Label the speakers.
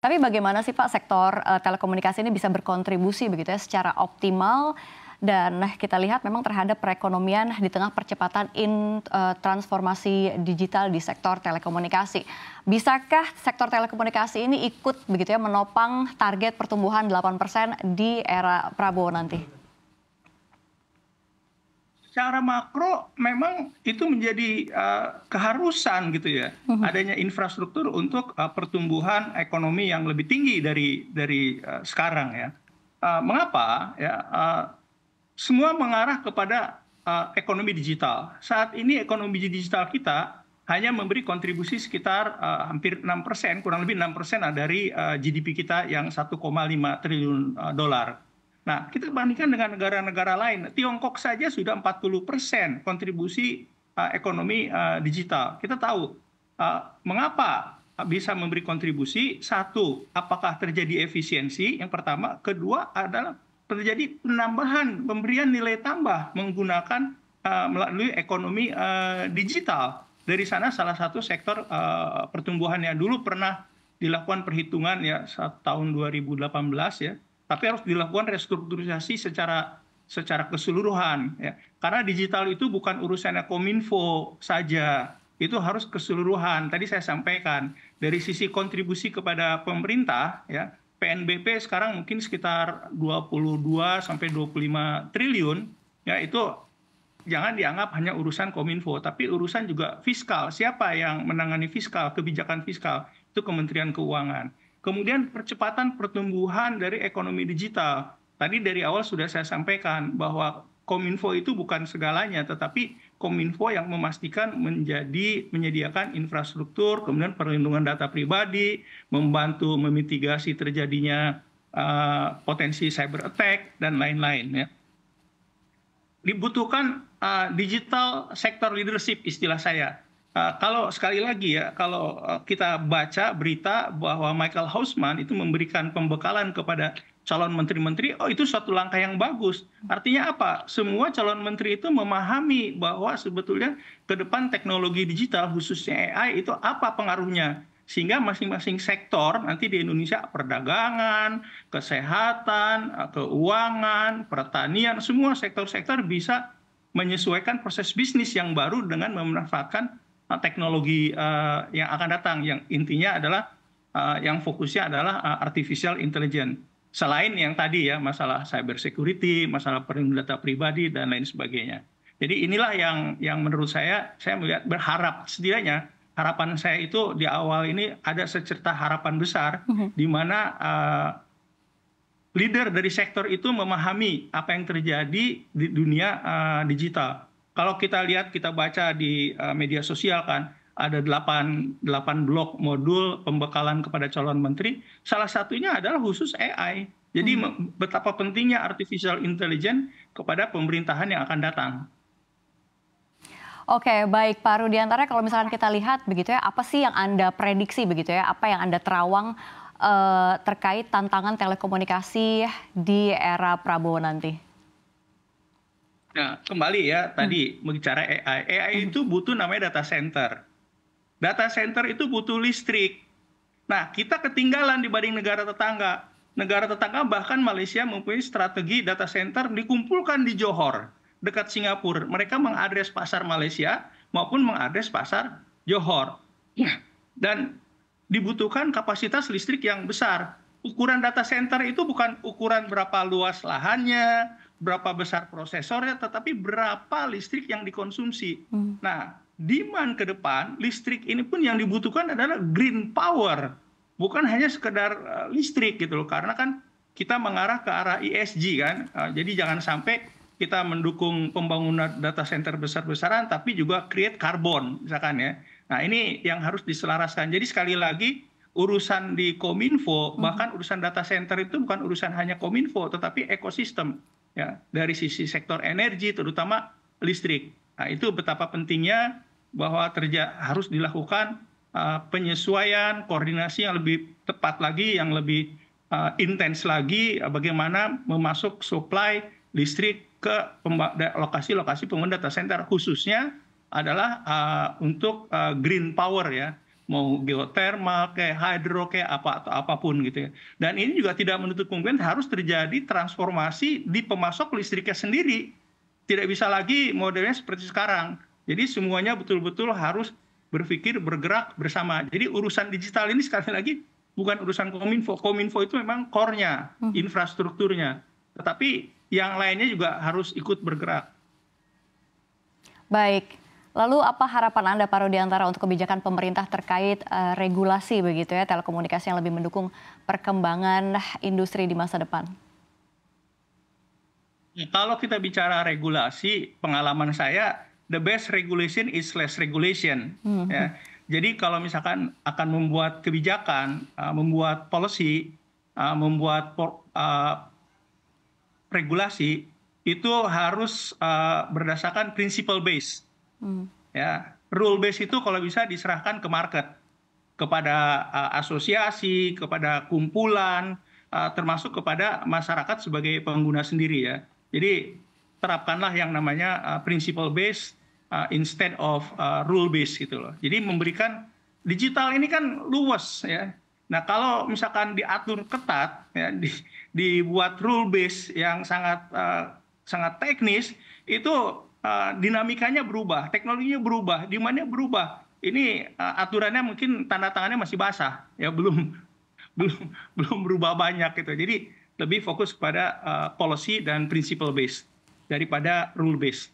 Speaker 1: Tapi bagaimana sih Pak sektor telekomunikasi ini bisa berkontribusi begitu ya secara optimal dan kita lihat memang terhadap perekonomian di tengah percepatan transformasi digital di sektor telekomunikasi. Bisakah sektor telekomunikasi ini ikut begitu ya menopang target pertumbuhan 8% di era Prabowo nanti?
Speaker 2: Secara makro memang itu menjadi keharusan gitu ya, adanya infrastruktur untuk pertumbuhan ekonomi yang lebih tinggi dari sekarang ya. Mengapa ya? Semua mengarah kepada ekonomi digital. Saat ini ekonomi digital kita hanya memberi kontribusi sekitar hampir 6%, kurang lebih 6% dari GDP kita yang 1,5 triliun dolar. Nah, kita bandingkan dengan negara-negara lain. Tiongkok saja sudah 40% kontribusi ekonomi digital. Kita tahu mengapa bisa memberi kontribusi. Satu, apakah terjadi efisiensi? Yang pertama. Kedua adalah terjadi penambahan pemberian nilai tambah menggunakan melalui ekonomi digital. Dari sana salah satu sektor pertumbuhan yang dulu pernah dilakukan perhitungan ya tahun 2018 ya. Tapi harus dilakukan restrukturisasi secara keseluruhan ya. Karena digital itu bukan urusannya Kominfo saja, itu harus keseluruhan. Tadi saya sampaikan dari sisi kontribusi kepada pemerintah ya, PNBP sekarang mungkin sekitar 22 sampai 25 triliun ya, itu jangan dianggap hanya urusan Kominfo, tapi urusan juga fiskal. Siapa yang menangani fiskal, kebijakan fiskal? Itu Kementerian Keuangan. Kemudian percepatan pertumbuhan dari ekonomi digital. Tadi dari awal sudah saya sampaikan bahwa Kominfo itu bukan segalanya, tetapi Kominfo yang memastikan menyediakan infrastruktur, kemudian perlindungan data pribadi, membantu memitigasi terjadinya potensi cyber attack, dan lain-lain ya. Dibutuhkan digital sector leadership istilah saya. Kalau sekali lagi ya, kalau kita baca berita bahwa Michael Hausman itu memberikan pembekalan kepada calon menteri-menteri, oh itu suatu langkah yang bagus. Artinya apa? Semua calon menteri itu memahami bahwa sebetulnya ke depan teknologi digital khususnya AI itu apa pengaruhnya. Sehingga masing-masing sektor nanti di Indonesia, perdagangan, kesehatan, keuangan, pertanian, semua sektor-sektor bisa menyesuaikan proses bisnis yang baru dengan memanfaatkan teknologi yang akan datang, yang intinya adalah yang fokusnya adalah artificial intelligence. Selain yang tadi ya, masalah cyber security, masalah perlindungan data pribadi dan lain sebagainya. Jadi inilah yang menurut saya melihat berharap, setidaknya harapan saya itu di awal ini ada secerca harapan besar di mana leader dari sektor itu memahami apa yang terjadi di dunia digital. Kalau kita lihat, kita baca di media sosial kan, ada 8 blok modul pembekalan kepada calon menteri. Salah satunya adalah khusus AI. Jadi betapa pentingnya artificial intelligence kepada pemerintahan yang akan datang.
Speaker 1: Oke, baik Pak Rudiantara, kalau misalkan kita lihat begitu ya, apa sih yang Anda prediksi begitu ya, apa yang Anda terawang terkait tantangan telekomunikasi di era Prabowo nanti?
Speaker 2: Nah, kembali ya tadi bicara AI. AI itu butuh namanya data center. Data center itu butuh listrik. Nah, kita ketinggalan dibanding negara tetangga. Negara tetangga bahkan Malaysia mempunyai strategi data center dikumpulkan di Johor, dekat Singapura. Mereka mengadres pasar Malaysia maupun mengadres pasar Johor. Dan dibutuhkan kapasitas listrik yang besar. Ukuran data center itu bukan ukuran berapa luas lahannya, berapa besar prosesornya, tetapi berapa listrik yang dikonsumsi. Nah, demand ke depan, listrik ini pun yang dibutuhkan adalah green power. Bukan hanya sekedar listrik gitu loh, karena kan kita mengarah ke arah ESG kan. Jadi jangan sampai kita mendukung pembangunan data center besar-besaran, tapi juga create carbon misalkan ya. Nah ini yang harus diselaraskan. Jadi sekali lagi, urusan di Kominfo, bahkan urusan data center itu bukan urusan hanya Kominfo, tetapi ekosistem. Ya, dari sisi sektor energi terutama listrik. Nah, itu betapa pentingnya bahwa harus dilakukan penyesuaian, koordinasi yang lebih tepat lagi, yang lebih intens lagi, bagaimana memasuk supply listrik ke lokasi-lokasi pembangunan data center, khususnya adalah untuk green power ya. mau geothermal, kayak hydro, kayak apa atau apapun gitu ya. Dan ini juga tidak menutup kemungkinan harus terjadi transformasi di pemasok listriknya sendiri. Tidak bisa lagi modelnya seperti sekarang. Jadi semuanya betul-betul harus berpikir bergerak bersama. Jadi urusan digital ini sekali lagi bukan urusan Kominfo. Kominfo itu memang core-nya, infrastrukturnya. Tetapi yang lainnya juga harus ikut bergerak.
Speaker 1: Baik. Lalu apa harapan Anda Pak Rudiantara untuk kebijakan pemerintah terkait regulasi begitu ya telekomunikasi yang lebih mendukung perkembangan industri di masa depan?
Speaker 2: Kalau kita bicara regulasi, pengalaman saya the best regulation is less regulation. Ya. Jadi kalau misalkan akan membuat kebijakan, membuat policy, membuat regulasi, itu harus berdasarkan principle base. Ya, rule base itu kalau bisa diserahkan ke market, kepada asosiasi, kepada kumpulan, termasuk kepada masyarakat sebagai pengguna sendiri ya. Jadi terapkanlah yang namanya principle base instead of rule base gitu loh. Jadi memberikan digital ini kan luas ya. Nah kalau misalkan diatur ketat, ya, dibuat rule base yang sangat teknis, itu dinamikanya berubah, teknologinya berubah, demandnya berubah. Ini aturannya mungkin tanda tangannya masih basah, ya belum berubah banyak gitu. Jadi lebih fokus kepada policy dan principle base daripada rule base.